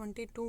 22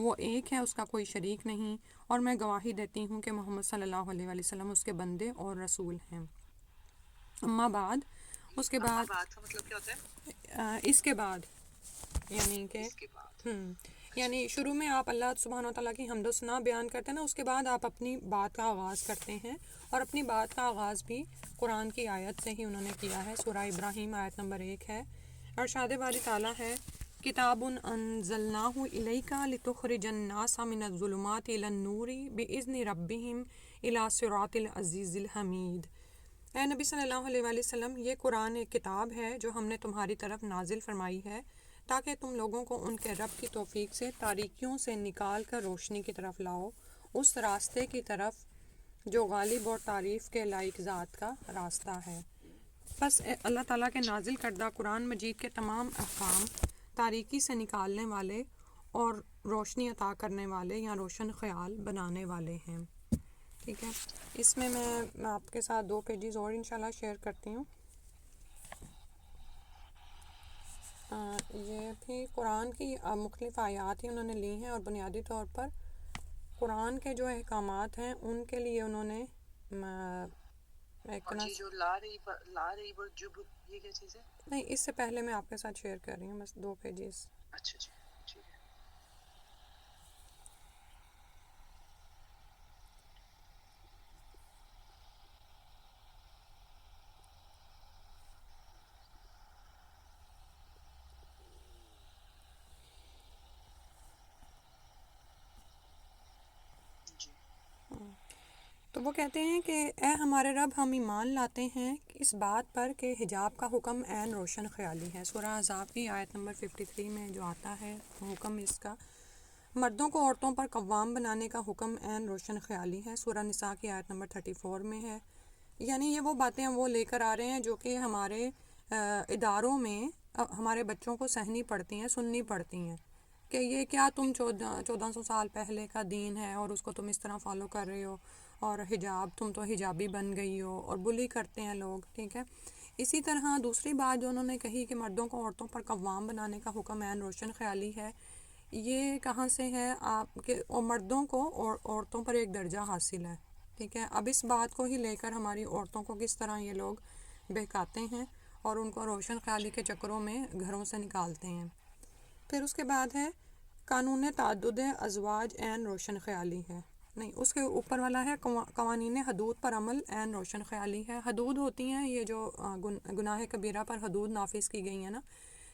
وہ ایک ہے، اس کا کوئی شریک نہیں، اور میں گواہی دیتی ہوں کہ محمد صلی اللہ علیہ وآلہ وسلم اس کے بندے اور رسول ہیں۔ اما بعد، اس کے اما بعد بعد کا مطلب کیا ہوتا ہے؟ اس کے بعد، یعنی کہ اس کے بعد۔ اچھا یعنی شروع میں آپ اللہ سبحانہ و تعالیٰ کی حمد و ثنا بیان کرتے ہیں نا، اس کے بعد آپ اپنی بات کا آغاز کرتے ہیں، اور اپنی بات کا آغاز بھی قرآن کی آیت سے ہی انہوں نے کیا ہے۔ سورہ ابراہیم آیت نمبر 1 ہے، ارشاد باری تعالیٰ ہے کتاب انزلناہ الیک لتخرج الناس من الظلمات الی النور باذن ربہم الی صراط العزیز الحمید۔ اے نبی صلی اللہ علیہ وآلہ وسلم، یہ قرآن ایک کتاب ہے جو ہم نے تمہاری طرف نازل فرمائی ہے تاکہ تم لوگوں کو ان کے رب کی توفیق سے تاریکیوں سے نکال کر روشنی کی طرف لاؤ، اس راستے کی طرف جو غالب اور تعریف کے لائق ذات کا راستہ ہے۔ بس اللہ تعالیٰ کے نازل کردہ قرآن مجید کے تمام احکام تاریکی سے نکالنے والے اور روشنی عطا کرنے والے یا روشن خیال بنانے والے ہیں۔ ٹھیک ہے، اس میں آپ کے ساتھ 2 پیجز اور انشاءاللہ شیئر کرتی ہوں۔ یہ بھی قرآن کی مختلف آیات ہی انہوں نے لی ہیں، اور بنیادی طور پر قرآن کے جو احکامات ہیں ان کے لیے انہوں نے ایک اور یہ جو لا رہی جب، یہ کیا چیز ہے؟ نہیں، اس سے پہلے میں آپ کے ساتھ شیئر کر رہی ہوں بس 2 پیجز۔ اچھا جی، ٹھیک ہے۔ جی تو وہ کہتے ہیں کہ اے ہمارے رب، ہم ایمان لاتے ہیں اس بات پر کہ حجاب کا حکم عین روشن خیالی ہے۔ سورہ احزاب کی آیت نمبر 53 میں جو آتا ہے حکم اس کا، مردوں کو عورتوں پر قوام بنانے کا حکم عین روشن خیالی ہے۔ سورہ نساء کی آیت نمبر 34 میں ہے۔ یعنی یہ وہ باتیں وہ لے کر آ رہے ہیں جو کہ ہمارے اداروں میں ہمارے بچوں کو سہنی پڑتی ہیں، سننی پڑتی ہیں، کہ یہ کیا تم 1400 سال پہلے کا دین ہے اور اس کو تم اس طرح فالو کر رہے ہو، اور حجاب تم تو حجابی بن گئی ہو، اور بلی کرتے ہیں لوگ۔ ٹھیک ہے، اسی طرح دوسری بات جو انہوں نے کہی کہ مردوں کو عورتوں پر قوام بنانے کا حکم عین روشن خیالی ہے، یہ کہاں سے ہے آپ کے؟ اور مردوں کو عورتوں پر ایک درجہ حاصل ہے۔ ٹھیک ہے، اب اس بات کو ہی لے کر ہماری عورتوں کو کس طرح یہ لوگ بہکاتے ہیں اور ان کو روشن خیالی کے چکروں میں گھروں سے نکالتے ہیں۔ پھر اس کے بعد ہے قانون تعدد ازواج عین روشن خیالی ہے، نہیں اس کے اوپر والا ہے قوانین حدود پر عمل عین روشن خیالی ہے۔ حدود ہوتی ہیں یہ جو گناہ کبیرہ پر حدود نافذ کی گئی ہیں نا،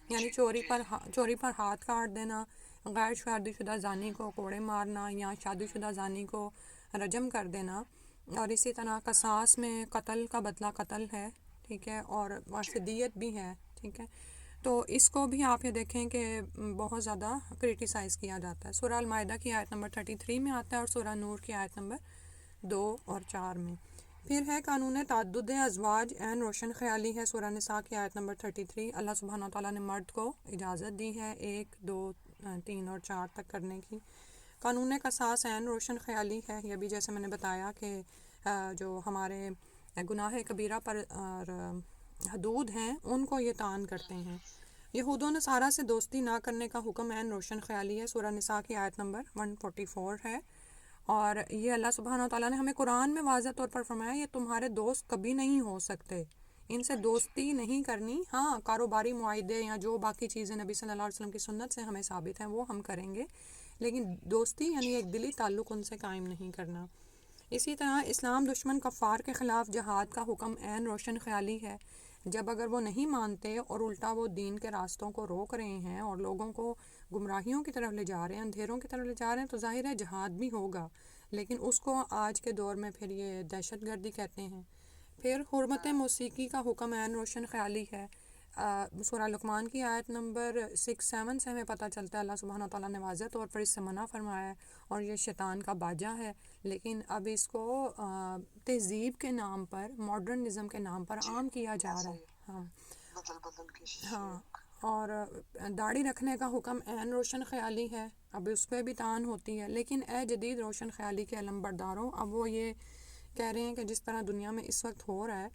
یعنی چوری پر ہاتھ کاٹ دینا، غیر شادی شدہ زانی کو کوڑے مارنا، یا شادی شدہ زانی کو رجم کر دینا، اور اسی طرح قصاص میں قتل کا بدلہ قتل ہے۔ ٹھیک ہے، اور فدیت بھی ہے۔ ٹھیک ہے، تو اس کو بھی آپ یہ دیکھیں کہ بہت زیادہ کرٹیسائز کیا جاتا ہے۔ سورہ المائدہ کی آیت نمبر 33 میں آتا ہے، اور سورہ نور کی آیت نمبر 2 اور 4 میں۔ پھر ہے قانون تعدد ازواج عین روشن خیالی ہے، سورہ نساء کی آیت نمبر 33۔ اللہ سبحانہ و تعالیٰ نے مرد کو اجازت دی ہے 1، 2، 3 اور 4 تک کرنے کی۔ قانون قصاص عین روشن خیالی ہے، یہ بھی جیسے میں نے بتایا کہ جو ہمارے گناہ کبیرہ پر حدود ہیں ان کو یہ تعان کرتے ہیں۔ یہود و نصارہ سے دوستی نہ کرنے کا حکم عین روشن خیالی ہے، سورہ نساء کی آیت نمبر 144 ہے، اور یہ اللہ سبحانہ و تعالیٰ نے ہمیں قرآن میں واضح طور پر فرمایا یہ تمہارے دوست کبھی نہیں ہو سکتے، ان سے دوستی نہیں کرنی۔ ہاں، کاروباری معاہدے یا جو باقی چیزیں نبی صلی اللہ علیہ وسلم کی سنت سے ہمیں ثابت ہیں وہ ہم کریں گے، لیکن دوستی یعنی ایک دلی تعلق ان سے قائم نہیں کرنا۔ اسی طرح اسلام دشمن کفار کے خلاف جہاد کا حکم عین روشن خیالی ہے۔ جب اگر وہ نہیں مانتے اور الٹا وہ دین کے راستوں کو روک رہے ہیں اور لوگوں کو گمراہیوں کی طرف لے جا رہے ہیں، اندھیروں کی طرف لے جا رہے ہیں، تو ظاہر ہے جہاد بھی ہوگا، لیکن اس کو آج کے دور میں پھر یہ دہشت گردی کہتے ہیں۔ پھر حرمت موسیقی کا حکم عین روشن خیالی ہے۔ سورہ لقمان کی آیت نمبر 6-7 سے ہمیں پتہ چلتا ہے اللہ سبحانہ و تعالیٰ نے واضح طور پر اس سے منع فرمایا ہے، اور یہ شیطان کا باجا ہے، لیکن اب اس کو تہذیب کے نام پر، ماڈرنزم کے نام پر عام کیا جا رہا ہے۔ ہاں، بدل کے ہاں، اور داڑھی رکھنے کا حکم عین روشن خیالی ہے، اب اس پہ بھی تعان ہوتی ہے، لیکن اے جدید روشن خیالی کے علم برداروں، اب وہ یہ کہہ رہے ہیں کہ جس طرح دنیا میں اس وقت ہو رہا ہے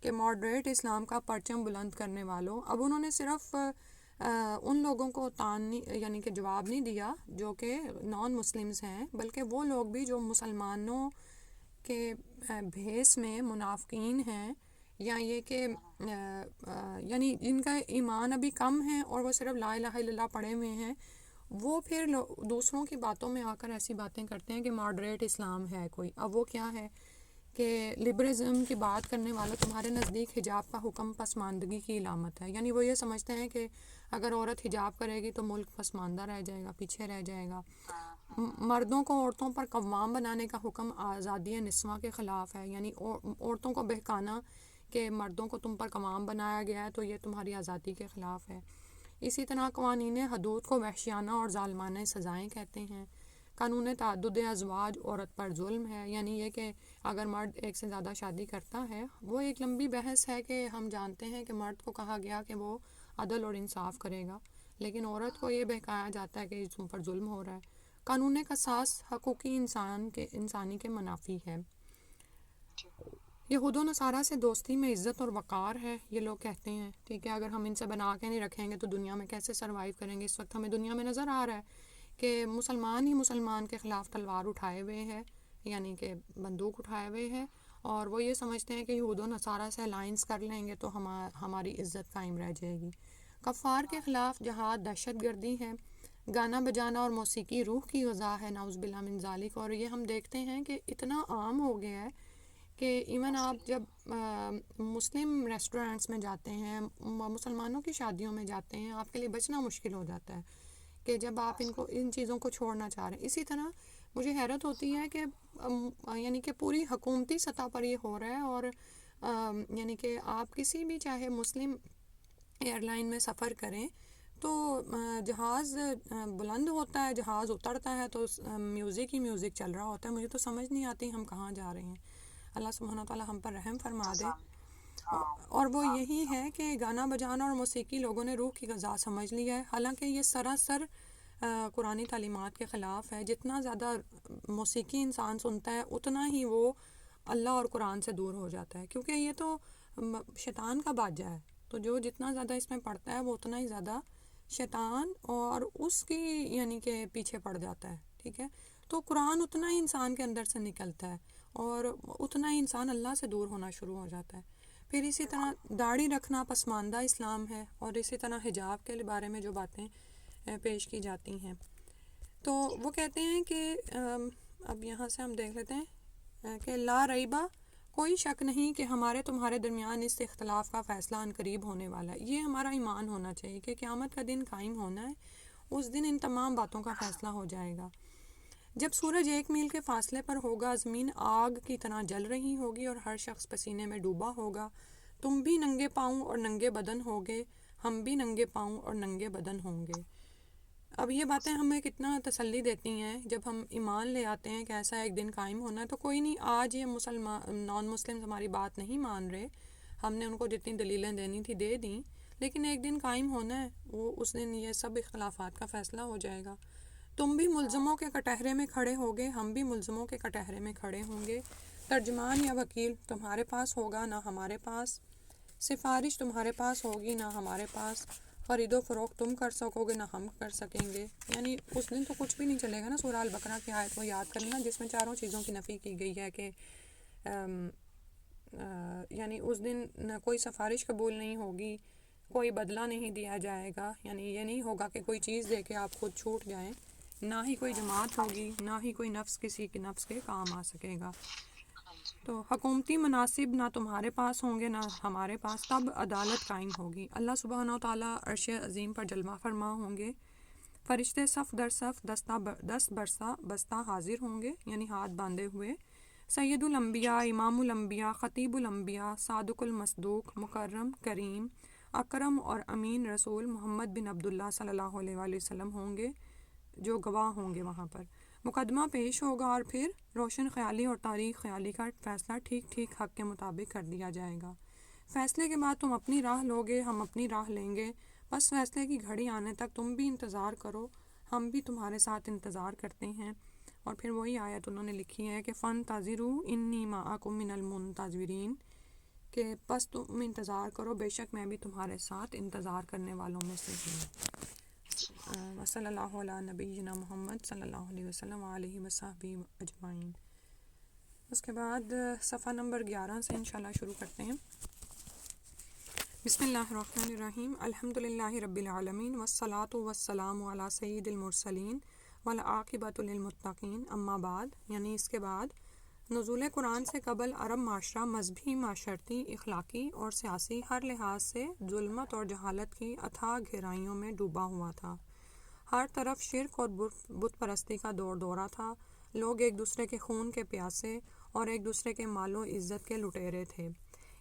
کہ ماڈریٹ اسلام کا پرچم بلند کرنے والوں، اب انہوں نے صرف ان لوگوں کو یعنی کہ جواب نہیں دیا جو کہ نان مسلمز ہیں، بلکہ وہ لوگ بھی جو مسلمانوں کے بھیس میں منافقین ہیں، یا یہ کہ یعنی جن کا ایمان ابھی کم ہے اور وہ صرف لا الہ الا اللہ پڑھے ہوئے ہیں، وہ پھر دوسروں کی باتوں میں آ کر ایسی باتیں کرتے ہیں کہ ماڈریٹ اسلام ہے کوئی۔ اب وہ کیا ہے کہ لبرزم کی بات کرنے والا تمہارے نزدیک حجاب کا حکم پسماندگی کی علامت ہے، یعنی وہ یہ سمجھتے ہیں کہ اگر عورت حجاب کرے گی تو ملک پسماندہ رہ جائے گا، پیچھے رہ جائے گا۔ مردوں کو عورتوں پر قوام بنانے کا حکم آزادی نسواں کے خلاف ہے، یعنی عورتوں کو بہکانا کہ مردوں کو تم پر قوام بنایا گیا ہے تو یہ تمہاری آزادی کے خلاف ہے۔ اسی طرح قوانین حدود کو وحشیانہ اور ظالمانہ سزائیں کہتے ہیں۔ قانون تعدد ازواج عورت پر ظلم ہے، یعنی یہ کہ اگر مرد ایک سے زیادہ شادی کرتا ہے، وہ ایک لمبی بحث ہے کہ ہم جانتے ہیں کہ مرد کو کہا گیا کہ وہ عدل اور انصاف کرے گا، لیکن عورت کو یہ بہکایا جاتا ہے کہ تم پر ظلم ہو رہا ہے۔ قانون قصاص حقوقی انسانی کے منافی ہے۔ یہود و نصارہ سے دوستی میں عزت اور وقار ہے، یہ لوگ کہتے ہیں، ٹھیک ہے، اگر ہم ان سے بنا کے نہیں رکھیں گے تو دنیا میں کیسے سروائیو کریں گے۔ اس وقت ہمیں دنیا میں نظر آ رہا ہے کہ مسلمان ہی مسلمان کے خلاف تلوار اٹھائے ہوئے ہیں، یعنی کہ بندوق اٹھائے ہوئے ہیں، اور وہ یہ سمجھتے ہیں کہ یہود و نصارہ سے الائنس کر لیں گے تو ہماری عزت قائم رہ جائے گی۔ کفار کے خلاف جہاد دہشت گردی ہے۔ گانا بجانا اور موسیقی روح کی غذا ہے، نعوذ باللہ من ذالک، اور یہ ہم دیکھتے ہیں کہ اتنا عام ہو گیا ہے کہ ایون آپ جب مسلم ریسٹورینٹس میں جاتے ہیں، مسلمانوں کی شادیوں میں جاتے ہیں، آپ کے لیے بچنا مشکل ہو جاتا ہے کہ جب آپ ان چیزوں کو چھوڑنا چاہ رہے ہیں۔ اسی طرح مجھے حیرت ہوتی ہے کہ یعنی کہ پوری حکومتی سطح پر یہ ہو رہا ہے، اور یعنی کہ آپ کسی بھی چاہے مسلم ایئر لائن میں سفر کریں تو جہاز بلند ہوتا ہے، جہاز اترتا ہے تو میوزک ہی میوزک چل رہا ہوتا ہے۔ مجھے تو سمجھ نہیں آتی ہم کہاں جا رہے ہیں۔ اللہ سبحانہ تعالیٰ ہم پر رحم فرما دے۔ اور وہ یہی ہے کہ گانا بجانا اور موسیقی لوگوں نے روح کی غذا سمجھ لیا ہے، حالانکہ یہ سراسر قرآنی تعلیمات کے خلاف ہے۔ جتنا زیادہ موسیقی انسان سنتا ہے اتنا ہی وہ اللہ اور قرآن سے دور ہو جاتا ہے، کیونکہ یہ تو شیطان کا باجہ ہے، تو جو جتنا زیادہ اس میں پڑھتا ہے وہ اتنا ہی زیادہ شیطان اور اس کی یعنی کہ پیچھے پڑ جاتا ہے، ٹھیک ہے۔ تو قرآن اتنا ہی انسان کے اندر سے نکلتا ہے اور اتنا ہی انسان اللہ سے دور ہونا شروع ہو جاتا ہے۔ پھر اسی طرح داڑھی رکھنا پسماندہ اسلام ہے، اور اسی طرح حجاب کے بارے میں جو باتیں پیش کی جاتی ہیں، تو وہ کہتے ہیں کہ اب یہاں سے ہم دیکھ لیتے ہیں کہ لا ریبہ، کوئی شک نہیں کہ ہمارے تمہارے درمیان اس اختلاف کا فیصلہ ان قریب ہونے والا ہے۔ یہ ہمارا ایمان ہونا چاہیے کہ قیامت کا دن قائم ہونا ہے، اس دن ان تمام باتوں کا فیصلہ ہو جائے گا۔ جب سورج 1 میل کے فاصلے پر ہوگا، زمین آگ کی طرح جل رہی ہوگی اور ہر شخص پسینے میں ڈوبا ہوگا، تم بھی ننگے پاؤں اور ننگے بدن ہوگے، ہم بھی ننگے پاؤں اور ننگے بدن ہوں گے۔ اب یہ باتیں ہمیں کتنا تسلی دیتی ہیں جب ہم ایمان لے آتے ہیں کہ ایسا ایک دن قائم ہونا ہے۔ تو کوئی نہیں، آج یہ نان مسلم ہماری بات نہیں مان رہے، ہم نے ان کو جتنی دلیلیں دینی تھی دے دیں، لیکن ایک دن قائم ہونا ہے، وہ اس دن یہ سب اختلافات کا فیصلہ ہو جائے گا۔ تم بھی ملزموں کے کٹہرے میں کھڑے ہوگے، ہم بھی ملزموں کے کٹہرے میں کھڑے ہوں گے۔ ترجمان یا وکیل تمہارے پاس ہوگا نہ ہمارے پاس، سفارش تمہارے پاس ہوگی نہ ہمارے پاس، خرید و فروخت تم کر سکو گے نہ ہم کر سکیں گے۔ یعنی اس دن تو کچھ بھی نہیں چلے گا نا۔ سورہ البقرہ کی آیت کو یاد کرنا جس میں چاروں چیزوں کی نفی کی گئی ہے کہ یعنی اس دن نہ کوئی سفارش قبول نہیں ہوگی، کوئی بدلہ نہیں دیا جائے گا، یعنی یہ نہیں ہوگا کہ کوئی چیز دے کے آپ خود چھوٹ جائیں، نہ ہی کوئی جماعت ہوگی، نہ ہی کوئی نفس کسی کے نفس کے کام آ سکے گا۔ تو حکومتی مناصب نہ تمہارے پاس ہوں گے نہ ہمارے پاس، تب عدالت قائم ہوگی۔ اللہ سبحانہ وتعالیٰ عرش عظیم پر جلوہ فرما ہوں گے، فرشتے صف در صف دست برسا بستہ حاضر ہوں گے، یعنی ہاتھ باندھے ہوئے۔ سید الانبیاء، امام الانبیاء، خطیب الانبیاء، صادق المصدوق، مکرم، کریم، اکرم اور امین رسول محمد بن عبداللہ صلی اللہ علیہ وآلہ وسلم ہوں گے جو گواہ ہوں گے وہاں پر۔ مقدمہ پیش ہوگا اور پھر روشن خیالی اور تاریخ خیالی کا فیصلہ ٹھیک ٹھیک حق کے مطابق کر دیا جائے گا۔ فیصلے کے بعد تم اپنی راہ لوگے، ہم اپنی راہ لیں گے، بس فیصلے کی گھڑی آنے تک تم بھی انتظار کرو، ہم بھی تمہارے ساتھ انتظار کرتے ہیں۔ اور پھر وہی آیت انہوں نے لکھی ہے کہ فن تاظروا انی معکم من المنتظرین، کہ بس تم انتظار کرو، بے شک میں بھی تمہارے ساتھ انتظار کرنے والوں میں سے ہوں۔ صلی اللہ علیہ نبینا محمد صلی اللہ علیہ وسلم علیہ وصحبہ اجمعین۔ اس کے بعد صفحہ نمبر 11 سے انشاءاللہ شروع کرتے ہیں۔ بسم اللہ الرحمن الرحیم، الحمد للہ رب العالمین والصلاة والسلام علی سید المرسلین والعاقبۃ للمتقین، اما بعد، یعنی اس کے بعد نزول قرآن سے قبل عرب معاشرہ مذہبی، معاشرتی، اخلاقی اور سیاسی ہر لحاظ سے ظلمت اور جہالت کی اتھاہ گہرائیوں میں ڈوبا ہوا تھا۔ ہر طرف شرک اور بت پرستی کا دور دورہ تھا۔ لوگ ایک دوسرے کے خون کے پیاسے اور ایک دوسرے کے مال و عزت کے لٹیرے تھے۔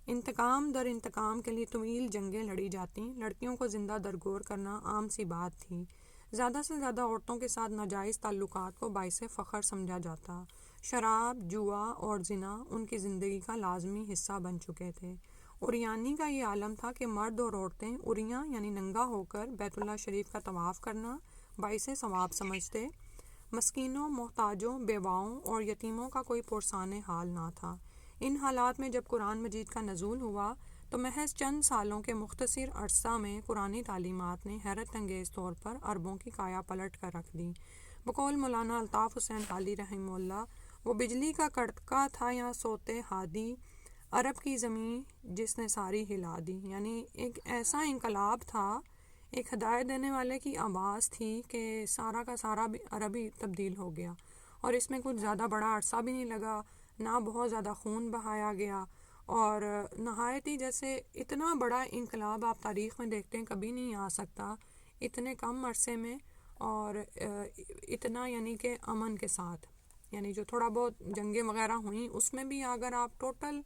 انتقام در انتقام کے لیے طویل جنگیں لڑی جاتیں، لڑکیوں کو زندہ درگور کرنا عام سی بات تھی۔ زیادہ سے زیادہ عورتوں کے ساتھ ناجائز تعلقات کو باعث فخر سمجھا جاتا۔ شراب، جوا اور زنا ان کی زندگی کا لازمی حصہ بن چکے تھے۔ عریانی کا یہ عالم تھا کہ مرد اور عورتیں عریاں یعنی ننگا ہو کر بیت اللہ شریف کا طواف کرنا باعث ثواب سمجھتے۔ مسکینوں، محتاجوں، بیواؤں اور یتیموں کا کوئی پرسان حال نہ تھا۔ ان حالات میں جب قرآن مجید کا نزول ہوا تو محض چند سالوں کے مختصر عرصہ میں قرآنی تعلیمات نے حیرت انگیز طور پر عربوں کی کایا پلٹ کر رکھ دی۔ بقول مولانا الطاف حسین حالی رحمہ اللہ، وہ بجلی کا کڑکا تھا یا سوتے ہادی، عرب کی زمین جس نے ساری ہلا دی۔ یعنی ایک ایسا انقلاب تھا، ایک ہدایت دینے والے کی آواز تھی کہ سارا کا سارا بھی عربی تبدیل ہو گیا، اور اس میں کچھ زیادہ بڑا عرصہ بھی نہیں لگا، نہ بہت زیادہ خون بہایا گیا، اور نہایت ہی جیسے اتنا بڑا انقلاب آپ تاریخ میں دیکھتے ہیں کبھی نہیں آ سکتا اتنے کم عرصے میں، اور اتنا یعنی کہ امن کے ساتھ۔ یعنی جو تھوڑا بہت جنگیں وغیرہ ہوئیں اس میں بھی اگر آپ ٹوٹل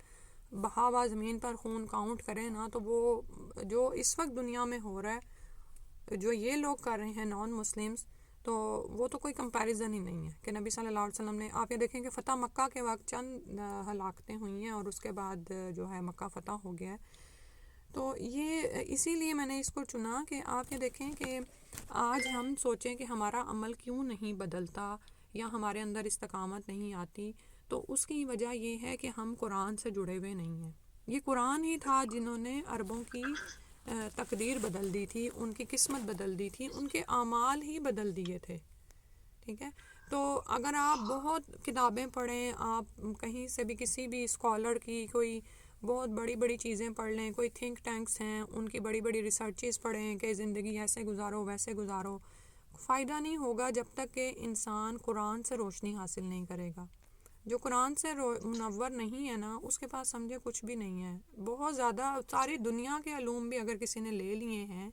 بہاوا زمین پر خون کاؤنٹ کریں نا، تو وہ جو اس وقت دنیا میں ہو رہا ہے، جو یہ لوگ کر رہے ہیں نان مسلمز، تو وہ تو کوئی کمپیریزن ہی نہیں ہے کہ نبی صلی اللہ علیہ وسلم نے، آپ یہ دیکھیں کہ فتح مکہ کے وقت چند ہلاکتیں ہوئی ہیں اور اس کے بعد جو ہے مکہ فتح ہو گیا ہے۔ تو یہ اسی لیے میں نے اس کو چنا کہ آپ یہ دیکھیں کہ آج ہم سوچیں کہ ہمارا عمل کیوں نہیں بدلتا یا ہمارے اندر استقامت نہیں آتی، تو اس کی وجہ یہ ہے کہ ہم قرآن سے جڑے ہوئے نہیں ہیں۔ یہ قرآن ہی تھا جنہوں نے عربوں کی تقدیر بدل دی تھی، ان کی قسمت بدل دی تھی، ان کے اعمال ہی بدل دیے تھے، ٹھیک ہے۔ تو اگر آپ بہت کتابیں پڑھیں، آپ کہیں سے بھی کسی بھی اسکالر کی کوئی بہت بڑی بڑی چیزیں پڑھ لیں، کوئی تھنک ٹینکس ہیں ان کی بڑی بڑی ریسرچز پڑھیں کہ زندگی ایسے گزارو ویسے گزارو، فائدہ نہیں ہوگا جب تک کہ انسان قرآن سے روشنی حاصل نہیں کرے گا۔ جو قرآن سے منور نہیں ہے نا، اس کے پاس سمجھے کچھ بھی نہیں ہے۔ بہت زیادہ ساری دنیا کے علوم بھی اگر کسی نے لے لیے ہیں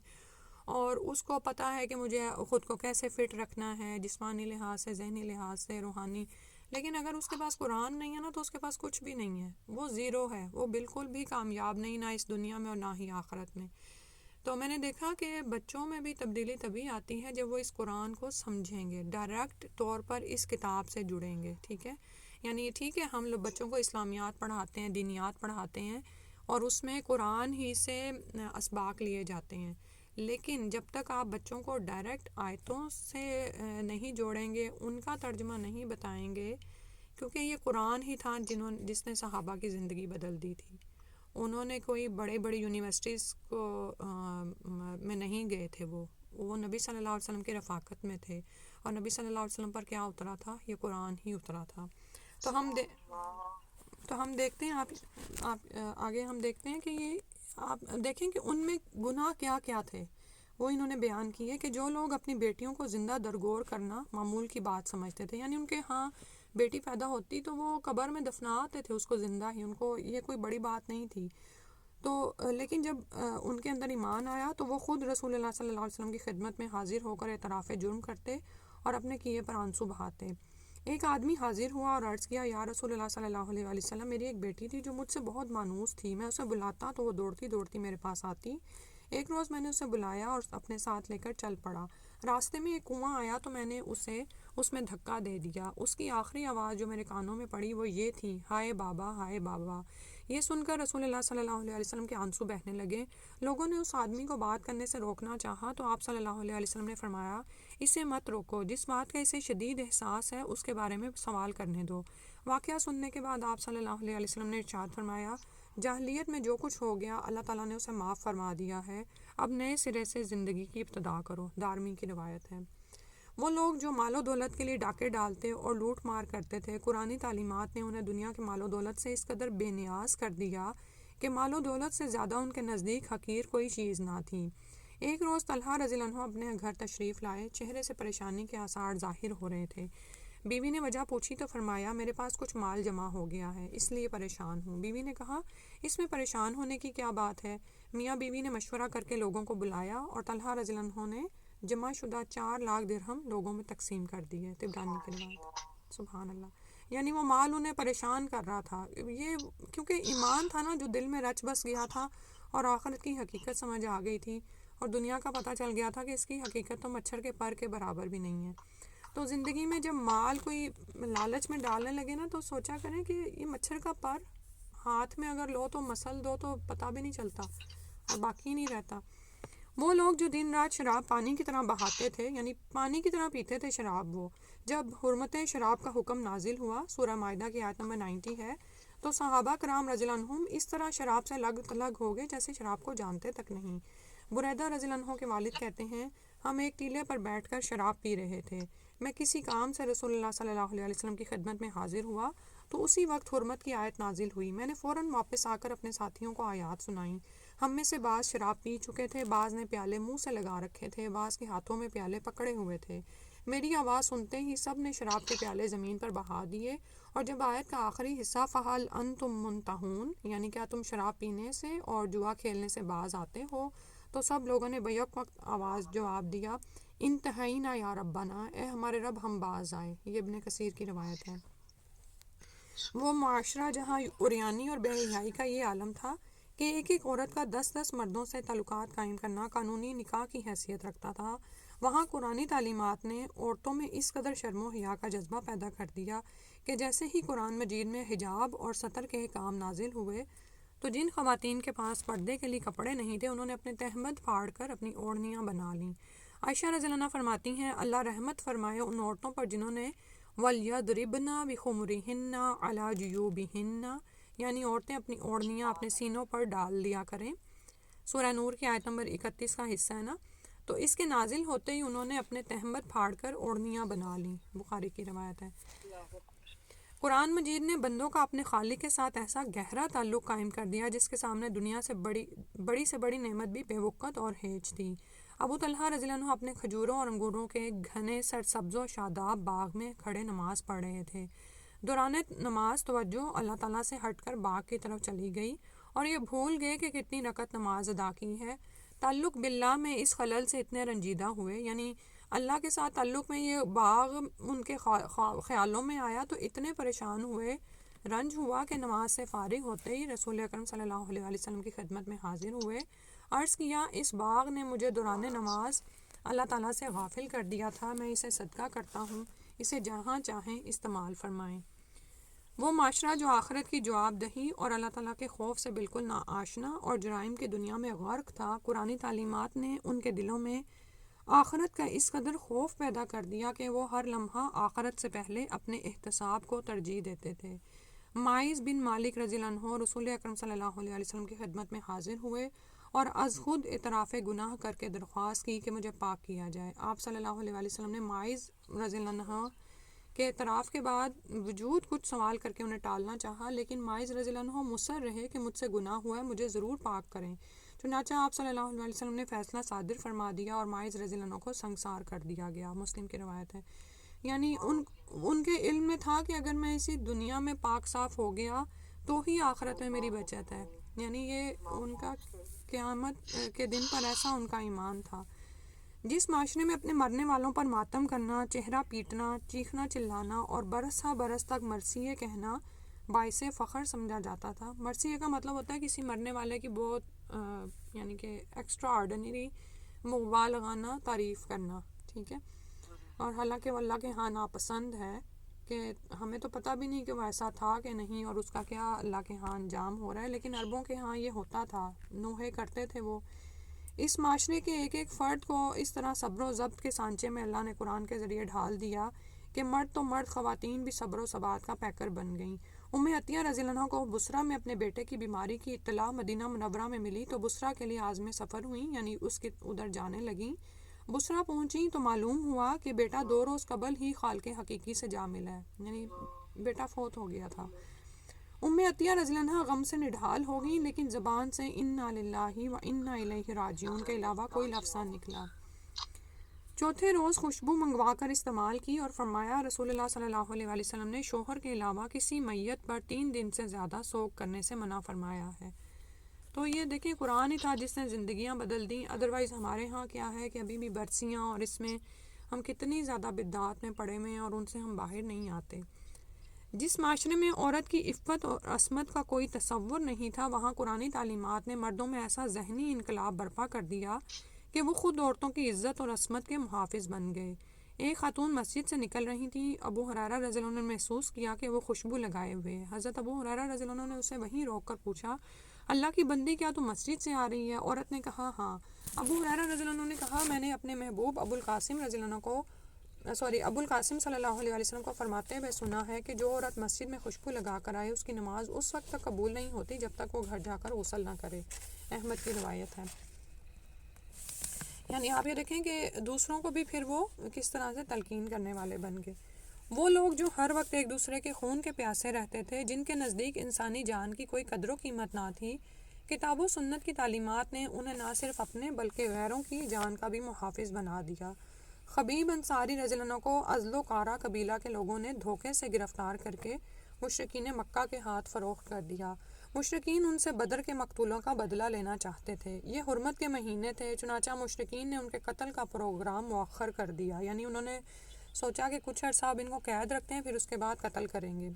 اور اس کو پتہ ہے کہ مجھے خود کو کیسے فٹ رکھنا ہے جسمانی لحاظ سے، ذہنی لحاظ سے، روحانی، لیکن اگر اس کے پاس قرآن نہیں ہے نا تو اس کے پاس کچھ بھی نہیں ہے، وہ زیرو ہے، وہ بالکل بھی کامیاب نہیں، نہ اس دنیا میں اور نہ ہی آخرت میں۔ تو میں نے دیکھا کہ بچوں میں بھی تبدیلی تبھی آتی ہے جب وہ اس قرآن کو سمجھیں گے، ڈائریکٹ طور پر اس کتاب سے جڑیں گے، ٹھیک ہے۔ یعنی ٹھیک ہے ہم لوگ بچوں کو اسلامیات پڑھاتے ہیں، دینیات پڑھاتے ہیں، اور اس میں قرآن ہی سے اسباق لیے جاتے ہیں، لیکن جب تک آپ بچوں کو ڈائریکٹ آیتوں سے نہیں جوڑیں گے، ان کا ترجمہ نہیں بتائیں گے، کیونکہ یہ قرآن ہی تھا جس نے صحابہ کی زندگی بدل دی تھی۔ انہوں نے کوئی بڑے بڑے یونیورسٹیز کو میں نہیں گئے تھے، وہ نبی صلی اللہ علیہ وسلم کی رفاقت میں تھے، اور نبی صلی اللہ علیہ وسلم پر کیا اترا تھا؟ یہ قرآن ہی اترا تھا۔ تو ہم دیکھتے ہیں، آپ آگے ہم دیکھتے ہیں کہ یہ آپ دیکھیں کہ ان میں گناہ کیا کیا تھے، وہ انہوں نے بیان کی ہے کہ جو لوگ اپنی بیٹیوں کو زندہ درگور کرنا معمول کی بات سمجھتے تھے، یعنی ان کے ہاں بیٹی پیدا ہوتی تو وہ قبر میں دفناتے تھے اس کو زندہ ہی، ان کو یہ کوئی بڑی بات نہیں تھی۔ تو لیکن جب ان کے اندر ایمان آیا تو وہ خود رسول اللہ صلی اللہ علیہ وسلم کی خدمت میں حاضر ہو کر اعتراف جرم کرتے اور اپنے کیے پر آنسو بہاتے۔ ایک آدمی حاضر ہوا اور عرض کیا، یا رسول اللہ صلی اللہ علیہ وسلم، میری ایک بیٹی تھی جو مجھ سے بہت مانوس تھی، میں اسے بلاتا تو وہ دوڑتی دوڑتی میرے پاس آتی۔ ایک روز میں نے اسے بلایا اور اپنے ساتھ لے کر چل پڑا، راستے میں ایک کنواں آیا تو میں نے اسے اس میں دھکا دے دیا، اس کی آخری آواز جو میرے کانوں میں پڑی وہ یہ تھی، ہائے بابا، ہائے بابا۔ یہ سن کر رسول اللہ صلی اللہ علیہ وسلم کے آنسو بہنے لگے۔ لوگوں نے اس آدمی کو بات کرنے سے روکنا چاہا تو آپ صلی اللہ علیہ وسلم نے فرمایا، اسے مت روکو، جس بات کا اسے شدید احساس ہے اس کے بارے میں سوال کرنے دو، واقعہ سننے کے بعد آپ صلی اللہ علیہ وسلم نے ارشاد فرمایا جاہلیت میں جو کچھ ہو گیا اللہ تعالیٰ نے اسے معاف فرما دیا ہے، اب نئے سرے سے زندگی کی ابتدا کرو۔ دارمی کی روایت ہے۔ وہ لوگ جو مال و دولت کے لیے ڈاکے ڈالتے اور لوٹ مار کرتے تھے، قرآنی تعلیمات نے انہیں دنیا کے مال و دولت سے اس قدر بے نیاز کر دیا کہ مال و دولت سے زیادہ ان کے نزدیک حقیر کوئی چیز نہ تھی۔ ایک روز طلحہ رضی اللہ عنہ اپنے گھر تشریف لائے، چہرے سے پریشانی کے آثار ظاہر ہو رہے تھے۔ بیوی نے وجہ پوچھی تو فرمایا میرے پاس کچھ مال جمع ہو گیا ہے، اس لیے پریشان ہوں۔ بیوی نے کہا اس میں پریشان ہونے کی کیا بات ہے؟ میاں بیوی نے مشورہ کر کے لوگوں کو بلایا اور طلحہ رضی اللہ عنہ نے جمع شدہ 4 لاکھ درہم لوگوں میں تقسیم کر دیے۔ طبرانی کی روایت۔ سبحان اللہ، یعنی وہ مال انہیں پریشان کر رہا تھا، یہ کیونکہ ایمان تھا نا جو دل میں رچ بس گیا تھا اور آخرت کی حقیقت سمجھ آ گئی تھی اور دنیا کا پتہ چل گیا تھا کہ اس کی حقیقت تو مچھر کے پر کے برابر بھی نہیں ہے۔ تو زندگی میں جب مال کوئی لالچ میں ڈالنے لگے نا تو سوچا کریں کہ یہ مچھر کا پر ہاتھ میں اگر لو تو مسل دو تو پتہ بھی نہیں چلتا اور باقی نہیں رہتا۔ وہ لوگ جو دن رات شراب پانی کی طرح بہاتے تھے، یعنی پانی کی طرح پیتے تھے شراب، وہ جب حرمت شراب کا حکم نازل ہوا، سورہ مائدہ کی آیت نمبر 90 ہے، تو صحابہ کرام رضی اللہ عنہم اس طرح شراب سے لگ تلگ ہو گئے جیسے شراب کو جانتے تک نہیں۔ بریدہ رضی اللہ عنہ کے والد کہتے ہیں ہم ایک ٹیلے پر بیٹھ کر شراب پی رہے تھے، میں کسی کام سے رسول اللہ صلی اللہ علیہ وسلم کی خدمت میں حاضر ہوا تو اسی وقت حرمت کی آیت نازل ہوئی۔ میں نے فوراً واپس آ کر اپنے ساتھیوں کو آیات سنائیں۔ ہم میں سے بعض شراب پی چکے تھے، بعض نے پیالے منہ سے لگا رکھے تھے، بعض کے ہاتھوں میں پیالے پکڑے ہوئے تھے۔ میری آواز سنتے ہی سب نے شراب کے پیالے زمین پر بہا دیے، اور جب آیت کا آخری حصہ فَهَلْ أَنْتُمْ مُنْتَهُونَ یعنی کیا تم شراب پینے سے اور جوا کھیلنے سے باز آتے ہو، تو سب لوگوں نے بیک وقت آواز جواب دیا انتہینا یا ربنا، اے ہمارے رب ہم باز آئے۔ یہ ابن کثیر کی روایت ہے۔ وہ معاشرہ جہاں عریانی اور بے حیائی کا یہ عالم تھا کہ ایک ایک عورت کا 10 مردوں سے تعلقات قائم کرنا قانونی نکاح کی حیثیت رکھتا تھا، وہاں قرآنی تعلیمات نے عورتوں میں اس قدر شرم و حیا کا جذبہ پیدا کر دیا کہ جیسے ہی قرآن مجید میں حجاب اور ستر کے احکام نازل ہوئے تو جن خواتین کے پاس پردے کے لیے کپڑے نہیں تھے انہوں نے اپنے تہمد پھاڑ کر اپنی اوڑھنیاں بنا لیں۔ عائشہ رضی اللہ عنہ فرماتی ہیں اللہ رحمت فرمائے ان عورتوں پر جنہوں نے وَلْيَضْرِبْنَ بِخُمُرِهِنَّ عَلَى جُيُوبِهِنَّ یعنی عورتیں اپنی اوڑھنیاں اپنے سینوں پر ڈال دیا کریں۔ سورہ نور کی آیت نمبر 31 کا حصہ ہے نا، تو اس کے نازل ہوتے ہی انہوں نے اپنے تہمت پھاڑ کر اوڑھنیاں بنا لیں۔ بخاری کی روایت ہے۔ قرآن مجید نے بندوں کا اپنے خالق کے ساتھ ایسا گہرا تعلق قائم کر دیا جس کے سامنے دنیا سے بڑی نعمت بھی بے وقت اور ہیج تھی۔ ابو طلحہ رضی اللہ عنہ اپنے کھجوروں اور انگوروں کے گھنے سرسبز و شاداب باغ میں کھڑے نماز پڑھ رہے تھے۔ دوران نماز توجہ اللہ تعالیٰ سے ہٹ کر باغ کی طرف چلی گئی اور یہ بھول گئے کہ کتنی رکعت نماز ادا کی ہے۔ تعلق باللہ میں اس خلل سے اتنے رنجیدہ ہوئے، یعنی اللہ کے ساتھ تعلق میں یہ باغ ان کے خیالوں میں آیا تو اتنے پریشان ہوئے، رنج ہوا کہ نماز سے فارغ ہوتے ہی رسول اکرم صلی اللہ علیہ وسلم کی خدمت میں حاضر ہوئے۔ عرض کیا اس باغ نے مجھے دوران نماز اللہ تعالیٰ سے غافل کر دیا تھا، میں اسے صدقہ کرتا ہوں، اسے جہاں چاہیں استعمال فرمائیں۔ وہ معاشرہ جو آخرت کی جواب دہی اور اللہ تعالیٰ کے خوف سے بالکل ناآشنا اور جرائم کی دنیا میں غرق تھا، قرآنی تعلیمات نے ان کے دلوں میں آخرت کا اس قدر خوف پیدا کر دیا کہ وہ ہر لمحہ آخرت سے پہلے اپنے احتساب کو ترجیح دیتے تھے۔ معیذ بن مالک رضی اللہ عنہ رسول اکرم صلی اللہ علیہ وسلم کی خدمت میں حاضر ہوئے اور از خود اعتراف گناہ کر کے درخواست کی کہ مجھے پاک کیا جائے۔ آپ صلی اللہ علیہ وسلم نے معیذ رضی اللہ عنہ کے اعتراف کے بعد وجود کچھ سوال کر کے انہیں ٹالنا چاہا، لیکن معیذ رضی اللہ عنہ مصر رہے کہ مجھ سے گناہ ہوا ہے، مجھے ضرور پاک کریں۔ چنانچہ آپ صلی اللہ علیہ وسلم نے فیصلہ صادر فرما دیا اور معیذ رضی اللہ عنہ کو سنگسار کر دیا گیا۔ مسلم کی روایت ہے۔ یعنی ان کے علم میں تھا کہ اگر میں اسی دنیا میں پاک صاف ہو گیا تو ہی آخرت میں میری بچت ہے، یعنی یہ ان کا قیامت کے دن پر ایسا ان کا ایمان تھا۔ جس معاشرے میں اپنے مرنے والوں پر ماتم کرنا، چہرہ پیٹنا، چیخنا چلانا اور برس ہا برس تک مرثیے کہنا باعث فخر سمجھا جاتا تھا۔ مرثیے کا مطلب ہوتا ہے کسی مرنے والے کی بہت یعنی کہ ایکسٹرا آرڈنری مبالغانہ تعریف کرنا، ٹھیک ہے، اور حالانکہ وہ اللہ کے ہاں ناپسند ہے کہ ہمیں تو پتہ بھی نہیں کہ وہ ایسا تھا کہ نہیں اور اس کا کیا اللہ کے ہاں انجام ہو رہا ہے، لیکن عربوں کے ہاں یہ ہوتا تھا، نوحے کرتے تھے وہ۔ اس معاشرے کے ایک ایک فرد کو اس طرح صبر و ضبط کے سانچے میں اللہ نے قرآن کے ذریعے ڈھال دیا کہ مرد تو مرد، خواتین بھی صبر و ثبات کا پیکر بن گئیں۔ عطیہ رضی اللہ عنہ کو بصرہ میں اپنے بیٹے کی بیماری کی اطلاع مدینہ منورہ میں ملی تو بصرہ کے لیے عازم سفر ہوئیں، یعنی اس کے ادھر جانے لگیں۔ بصرہ پہنچیں تو معلوم ہوا کہ بیٹا 2 روز قبل ہی خالق حقیقی سے جا ملا ہے، یعنی بیٹا فوت ہو گیا تھا۔ عطیہ رضی اللہ عنہ غم سے نڈھال ہو گئیں، لیکن زبان سے انا للہ و انا الیہ راجعون کے علاوہ کوئی لفظ نہ نکلا۔ چوتھے روز خوشبو منگوا کر استعمال کی اور فرمایا رسول اللہ صلی اللہ علیہ وآلہ وسلم نے شوہر کے علاوہ کسی میت پر 3 دن سے زیادہ سوگ کرنے سے منع فرمایا ہے۔ تو یہ دیکھیں قرآن ہی تھا جس نے زندگیاں بدل دیں، ادروائز ہمارے ہاں کیا ہے کہ ابھی بھی برسیاں اور اس میں ہم کتنی زیادہ بدعات میں پڑے ہوئے ہیں اور ان سے ہم باہر نہیں آتے۔ جس معاشرے میں عورت کی عفت اور عصمت کا کوئی تصور نہیں تھا، وہاں قرآنی تعلیمات نے مردوں میں ایسا ذہنی انقلاب برپا کر دیا کہ وہ خود عورتوں کی عزت اور عصمت کے محافظ بن گئے۔ ایک خاتون مسجد سے نکل رہی تھی، ابو ہریرہ رضی اللہ عنہ نے محسوس کیا کہ وہ خوشبو لگائے ہوئے ہے۔ حضرت ابو ہریرہ رضی اللہ عنہ نے اسے وہیں روک کر پوچھا، اللہ کی بندی کیا تو مسجد سے آ رہی ہے؟ عورت نے کہا ہاں۔ ابو ہریرہ رضی اللہ عنہ نے کہا میں نے اپنے محبوب ابو القاسم صلی اللہ علیہ وسلم کو فرماتے ہوئے سنا ہے کہ جو عورت مسجد میں خوشبو لگا کر آئے اس کی نماز اس وقت تک قبول نہیں ہوتی جب تک وہ گھر جا کر غسل نہ کرے۔ احمد کی روایت ہے۔ یعنی آپ یہ دیکھیں کہ دوسروں کو بھی پھر وہ کس طرح سے تلقین کرنے والے بن گئے۔ وہ لوگ جو ہر وقت ایک دوسرے کے خون کے پیاسے رہتے تھے، جن کے نزدیک انسانی جان کی کوئی قدر و قیمت نہ تھی، کتاب و سنت کی تعلیمات نے انہیں نہ صرف اپنے بلکہ غیروں کی جان کا بھی محافظ بنا دیا۔ خبیب انصاری رضی اللہ عنہ کو ازل و قارہ قبیلہ کے لوگوں نے دھوکے سے گرفتار کر کے مشرکین مکہ کے ہاتھ فروخت کر دیا۔ مشرکین ان سے بدر کے مقتولوں کا بدلہ لینا چاہتے تھے۔ یہ حرمت کے مہینے تھے، چنانچہ مشرکین نے ان کے قتل کا پروگرام مؤخر کر دیا، یعنی انہوں نے سوچا کہ کچھ عرصہ اب ان کو قید رکھتے ہیں، پھر اس کے بعد قتل کریں گے۔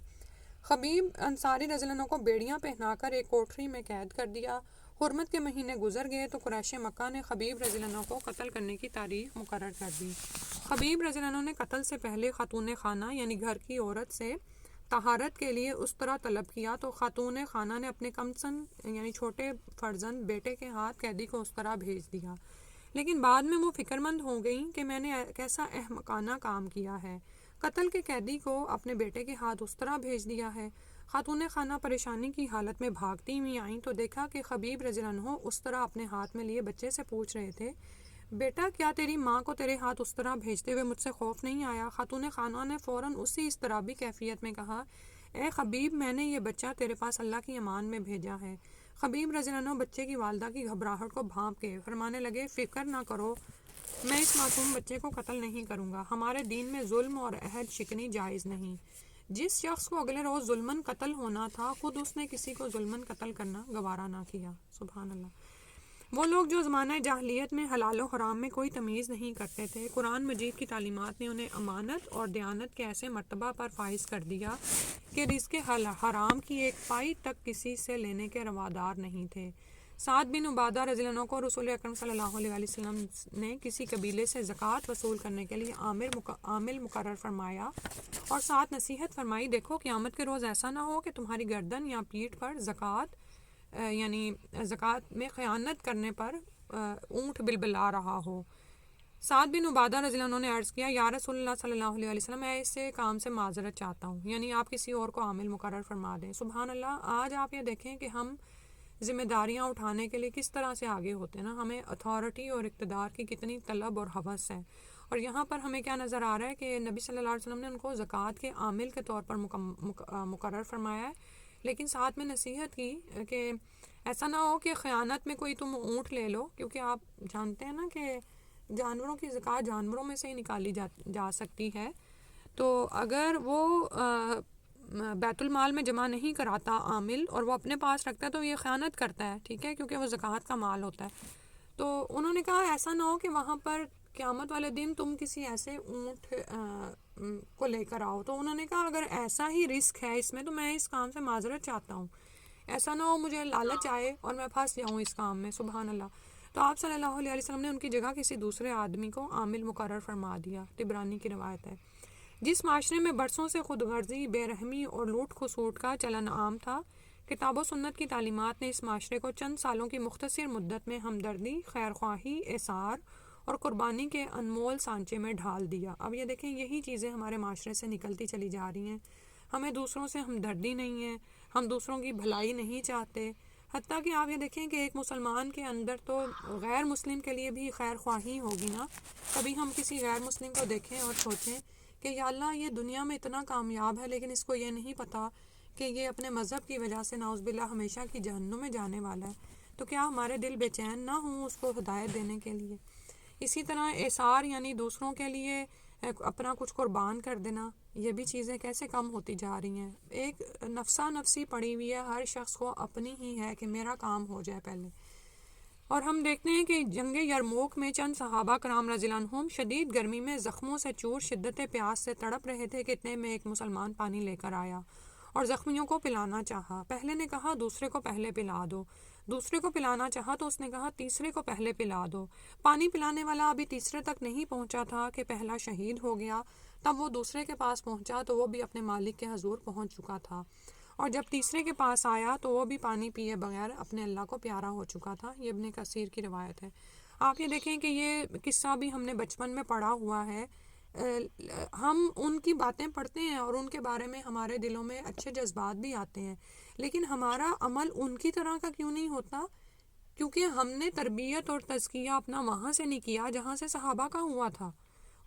خبیب انصاری رضی اللہ عنہ کو بیڑیاں پہنا کر ایک کوٹری میں قید کر دیا۔ حرمت کے مہینے گزر گئے تو قریش مکہ نے خبیب رضی اللہ عنہ کو قتل کرنے کی تاریخ مقرر کر دی۔ خبیب رضی اللہ عنہ نے قتل سے پہلے خاتون خانہ یعنی گھر کی عورت سے طہارت کے لیے استرا طلب کیا تو خاتون خانہ نے اپنے کمسن یعنی چھوٹے فرزند بیٹے کے ہاتھ قیدی کو استرا بھیج دیا، لیکن بعد میں وہ فکر مند ہو گئیں کہ میں نے کیسا احمقانہ کام کیا ہے، قتل کے قیدی کو اپنے بیٹے کے ہاتھ استرا بھیج دیا ہے۔ خاتون خانہ پریشانی کی حالت میں بھاگتی ہوئی آئیں تو دیکھا کہ خبیب رضی اللہ عنہ استرا اپنے ہاتھ میں لیے بچے سے پوچھ رہے تھے، بیٹا کیا تیری ماں کو تیرے ہاتھ استرا بھیجتے ہوئے مجھ سے خوف نہیں آیا؟ خاتون خانہ نے فوراً اسی اضطرابی کیفیت میں کہا، اے خبیب میں نے یہ بچہ تیرے پاس اللہ کی امان میں بھیجا ہے۔ خبیب رضی اللہ عنہ بچے کی والدہ کی گھبراہٹ کو بھانپ کے فرمانے لگے، فکر نہ کرو، میں اس معصوم بچے کو قتل نہیں کروں گا، ہمارے دین میں ظلم اور عہد شکنی جائز نہیں۔ جس شخص کو اگلے روز ظلماً قتل ہونا تھا، خود اس نے کسی کو ظلماً قتل کرنا گوارا نہ کیا۔ سبحان اللہ۔ وہ لوگ جو زمانہ جاہلیت میں حلال و حرام میں کوئی تمیز نہیں کرتے تھے، قرآن مجید کی تعلیمات نے انہیں امانت اور دیانت کے ایسے مرتبہ پر فائز کر دیا کہ رزق حرام کی ایک پائی تک کسی سے لینے کے روادار نہیں تھے۔ سعد بن عبادہ رضی اللہ عنہ کو رسول اکرم صلی اللہ علیہ وسلم نے کسی قبیلے سے زکوٰۃ وصول کرنے کے لیے عامل مقرر فرمایا اور ساتھ نصیحت فرمائی، دیکھو قیامت کے روز ایسا نہ ہو کہ تمہاری گردن یا پیٹھ پر زکوٰۃ یعنی زکوٰۃ میں خیانت کرنے پر اونٹ بلبلا رہا ہو۔ سعد بن عبادہ رضی اللہ عنہ نے عرض کیا، یا رسول اللہ صلی اللہ علیہ وسلم، میں اس سے کام سے معذرت چاہتا ہوں، یعنی آپ کسی اور کو عامل مقرر فرما دیں۔ سبحان اللہ۔ آج آپ یہ دیکھیں کہ ہم ذمہ داریاں اٹھانے کے لیے کس طرح سے آگے ہوتے ہیں نا، ہمیں اتھارٹی اور اقتدار کی کتنی طلب اور ہوس ہے، اور یہاں پر ہمیں کیا نظر آ رہا ہے کہ نبی صلی اللہ علیہ وسلم نے ان کو زکوٰۃ کے عامل کے طور پر مقرر فرمایا ہے، لیکن ساتھ میں نصیحت کی کہ ایسا نہ ہو کہ خیانت میں کوئی تم اونٹ لے لو، کیونکہ آپ جانتے ہیں نا کہ جانوروں کی زکوٰۃ جانوروں میں سے ہی نکالی جا سکتی ہے، تو اگر وہ بیت المال میں جمع نہیں کراتا عامل اور وہ اپنے پاس رکھتا ہے تو یہ خیانت کرتا ہے، ٹھیک ہے، کیونکہ وہ زکوٰۃ کا مال ہوتا ہے۔ تو انہوں نے کہا ایسا نہ ہو کہ وہاں پر قیامت والے دن تم کسی ایسے اونٹ کو لے کر آؤ، تو انہوں نے کہا اگر ایسا ہی رسک ہے اس میں تو میں اس کام سے معذرت چاہتا ہوں، ایسا نہ ہو مجھے لالچ آئے اور میں پھنس جاؤں اس کام میں۔ سبحان اللہ۔ تو آپ صلی اللہ علیہ وسلم نے ان کی جگہ کسی دوسرے آدمی کو عامل مقرر فرما دیا۔ طبرانی کی روایت ہے۔ جس معاشرے میں برسوں سے خود غرضی، بے رحمی اور لوٹ کھسوٹ کا چلن عام تھا، کتاب و سنت کی تعلیمات نے اس معاشرے کو چند سالوں کی مختصر مدت میں ہمدردی، خیرخواہی، ایثار اور قربانی کے انمول سانچے میں ڈھال دیا۔ اب یہ دیکھیں یہی چیزیں ہمارے معاشرے سے نکلتی چلی جا رہی ہیں، ہمیں دوسروں سے ہمدردی نہیں ہے، ہم دوسروں کی بھلائی نہیں چاہتے، حتیٰ کہ آپ یہ دیکھیں کہ ایک مسلمان کے اندر تو غیر مسلم کے لیے بھی خیر خواہی ہوگی نا۔ کبھی ہم کسی غیر مسلم کو دیکھیں اور سوچیں کہ یا اللہ یہ دنیا میں اتنا کامیاب ہے لیکن اس کو یہ نہیں پتہ کہ یہ اپنے مذہب کی وجہ سے نعوذ باللہ ہمیشہ کی جہنم میں جانے والا ہے، تو کیا ہمارے دل بے چین نہ ہوں اس کو ہدایت دینے کے لیے؟ اسی طرح اثار یعنی دوسروں کے لیے اپنا کچھ قربان کر دینا، یہ بھی چیزیں کیسے کم ہوتی جا رہی ہیں۔ ایک نفسا نفسی پڑی ہوئی ہے، ہر شخص کو اپنی ہی ہے کہ میرا کام ہو جائے پہلے۔ اور ہم دیکھتے ہیں کہ جنگ یرموک میں چند صحابہ کرام رضی اللہ عنہم شدید گرمی میں زخموں سے چور شدت پیاس سے تڑپ رہے تھے کہ اتنے میں ایک مسلمان پانی لے کر آیا اور زخمیوں کو پلانا چاہا۔ پہلے نے کہا دوسرے کو پہلے پلا دو، دوسرے کو پلانا چاہا تو اس نے کہا تیسرے کو پہلے پلا دو۔ پانی پلانے والا ابھی تیسرے تک نہیں پہنچا تھا کہ پہلا شہید ہو گیا، تب وہ دوسرے کے پاس پہنچا تو وہ بھی اپنے مالک کے حضور پہنچ چکا تھا، اور جب تیسرے کے پاس آیا تو وہ بھی پانی پیے بغیر اپنے اللہ کو پیارا ہو چکا تھا۔ یہ ابن کثیر کی روایت ہے۔ آپ یہ دیکھیں کہ یہ قصہ بھی ہم نے بچپن میں پڑھا ہوا ہے، ہم ان کی باتیں پڑھتے ہیں اور ان کے بارے میں ہمارے دلوں میں اچھے جذبات بھی آتے ہیں، لیکن ہمارا عمل ان کی طرح کا کیوں نہیں ہوتا؟ کیونکہ ہم نے تربیت اور تزکیہ اپنا وہاں سے نہیں کیا جہاں سے صحابہ کا ہوا تھا۔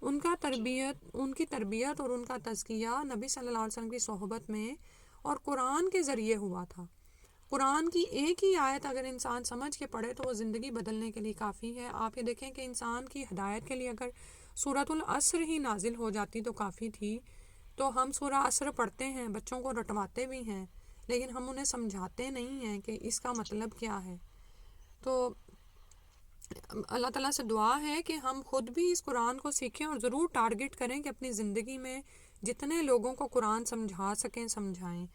ان کی تربیت اور ان کا تزکیہ نبی صلی اللہ علیہ وسلم کی صحبت میں اور قرآن کے ذریعے ہوا تھا۔ قرآن کی ایک ہی آیت اگر انسان سمجھ کے پڑھے تو وہ زندگی بدلنے کے لیے کافی ہے۔ آپ یہ دیکھیں کہ انسان کی ہدایت کے لیے اگر سورۃ العصر ہی نازل ہو جاتی تو کافی تھی، تو ہم سورہ عصر پڑھتے ہیں، بچوں کو رٹواتے بھی ہیں، لیکن ہم انہیں سمجھاتے نہیں ہیں کہ اس کا مطلب کیا ہے۔ تو اللہ تعالیٰ سے دعا ہے کہ ہم خود بھی اس قرآن کو سیکھیں اور ضرور ٹارگٹ کریں کہ اپنی زندگی میں جتنے لوگوں کو قرآن سمجھا سکیں سمجھائیں۔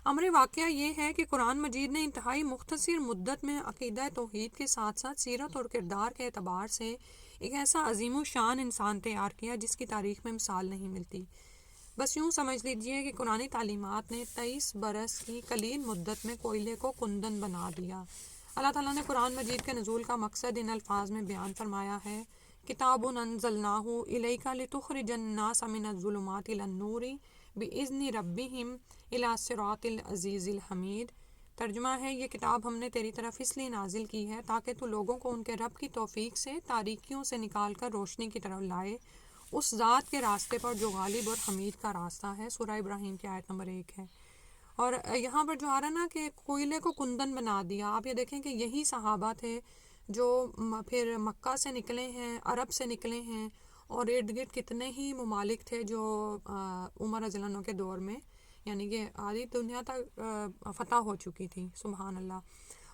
امر واقعہ یہ ہے کہ قرآن مجید نے انتہائی مختصر مدت میں عقیدہ توحید کے ساتھ ساتھ سیرت اور کردار کے اعتبار سے ایک ایسا عظیم الشان انسان تیار کیا جس کی تاریخ میں مثال نہیں ملتی۔ بس یوں سمجھ لیجئے کہ قرآنی تعلیمات نے 23 برس کی قلیل مدت میں کوئلے کو کندن بنا دیا۔ اللہ تعالیٰ نے قرآن مجید کے نزول کا مقصد ان الفاظ میں بیان فرمایا ہے، کتاب انزلناہ الیک لتخرج الناس من الظلمات الی النور باذن ربہم الی صراط العزیز الحمید۔ ترجمہ ہے، یہ کتاب ہم نے تیری طرف اس لیے نازل کی ہے تاکہ تو لوگوں کو ان کے رب کی توفیق سے تاریکیوں سے نکال کر روشنی کی طرف لائے، اس ذات کے راستے پر جو غالب اور حمید کا راستہ ہے۔ سورہ ابراہیم کی آیت نمبر 1 ہے۔ اور یہاں پر جو آ رہا نا کہ کوئلے کو کندن بنا دیا، آپ یہ دیکھیں کہ یہی صحابہ تھے جو پھر مکہ سے نکلے ہیں، عرب سے نکلے ہیں، اور ارد گرد کتنے ہی ممالک تھے جو عمر رضی اللہ عنہ کے دور میں یعنی کہ آدھی دنیا تک فتح ہو چکی تھی۔ سبحان اللہ۔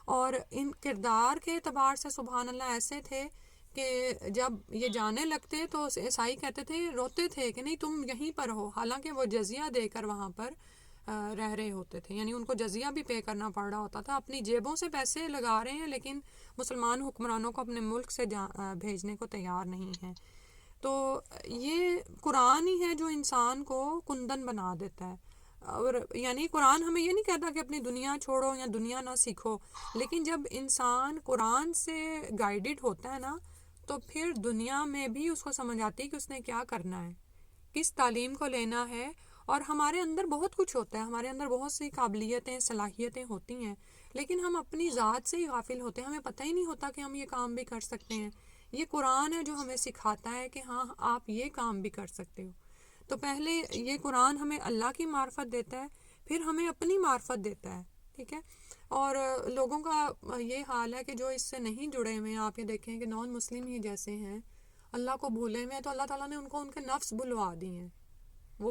اور ان کردار کے اعتبار سے سبحان اللہ ایسے تھے کہ جب یہ جانے لگتے تو عیسائی کہتے تھے، روتے تھے کہ نہیں تم یہیں پر ہو، حالانکہ وہ جزیہ دے کر وہاں پر رہ رہے ہوتے تھے، یعنی ان کو جزیہ بھی پے کرنا پڑ رہا ہوتا تھا، اپنی جیبوں سے پیسے لگا رہے ہیں لیکن مسلمان حکمرانوں کو اپنے ملک سے بھیجنے کو تیار نہیں ہیں۔ تو یہ قرآن ہی ہے جو انسان کو کندن بنا دیتا ہے۔ اور یعنی قرآن ہمیں یہ نہیں کہتا کہ اپنی دنیا چھوڑو یا دنیا نہ سیکھو، لیکن جب انسان قرآن سے گائیڈڈ ہوتا ہے نا تو پھر دنیا میں بھی اس کو سمجھ آتی ہے کہ اس نے کیا کرنا ہے، کس تعلیم کو لینا ہے۔ اور ہمارے اندر بہت کچھ ہوتا ہے، ہمارے اندر بہت سی قابلیتیں صلاحیتیں ہوتی ہیں، لیکن ہم اپنی ذات سے ہی غافل ہوتے ہیں، ہمیں پتہ ہی نہیں ہوتا کہ ہم یہ کام بھی کر سکتے ہیں۔ یہ قرآن ہے جو ہمیں سکھاتا ہے کہ ہاں آپ یہ کام بھی کر سکتے ہو۔ تو پہلے یہ قرآن ہمیں اللہ کی معرفت دیتا ہے، پھر ہمیں اپنی معرفت دیتا ہے، ٹھیک ہے۔ اور لوگوں کا یہ حال ہے کہ جو اس سے نہیں جڑے ہوئے ہیں، آپ یہ دیکھیں کہ نان مسلم ہی جیسے ہیں، اللہ کو بھولے ہوئے ہیں، تو اللہ تعالیٰ نے ان کو ان کے نفس بلوا دی ہیں۔ وہ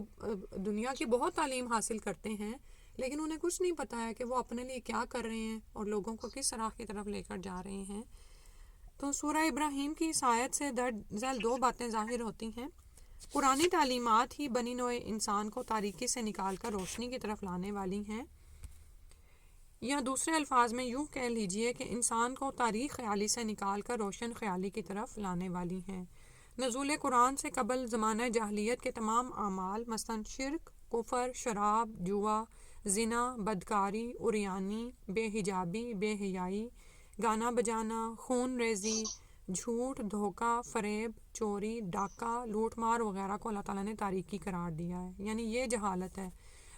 دنیا کی بہت تعلیم حاصل کرتے ہیں لیکن انہیں کچھ نہیں پتہ ہے کہ وہ اپنے لیے کیا کر رہے ہیں اور لوگوں کو کس راہ کی طرف لے کر جا رہے ہیں۔ تو سورہ ابراہیم کی اس آیت سے درج ذیل 2 باتیں ظاہر ہوتی ہیں۔ قرآنی تعلیمات ہی بنی نوع انسان کو تاریکی سے نکال کر روشنی کی طرف لانے والی ہیں، یا دوسرے الفاظ میں یوں کہہ لیجئے کہ انسان کو تاریخ خیالی سے نکال کر روشن خیالی کی طرف لانے والی ہیں۔ نزول قرآن سے قبل زمانہ جاہلیت کے تمام اعمال مثلاً شرک، کفر، شراب، جوا، زنا، بدکاری، عریانی، بے حجابی، بے حیائی، گانا بجانا، خون ریزی، جھوٹ، دھوکہ، فریب، چوری، ڈاکہ، لوٹ مار وغیرہ کو اللہ تعالیٰ نے تاریکی قرار دیا ہے. یعنی یہ جہالت ہے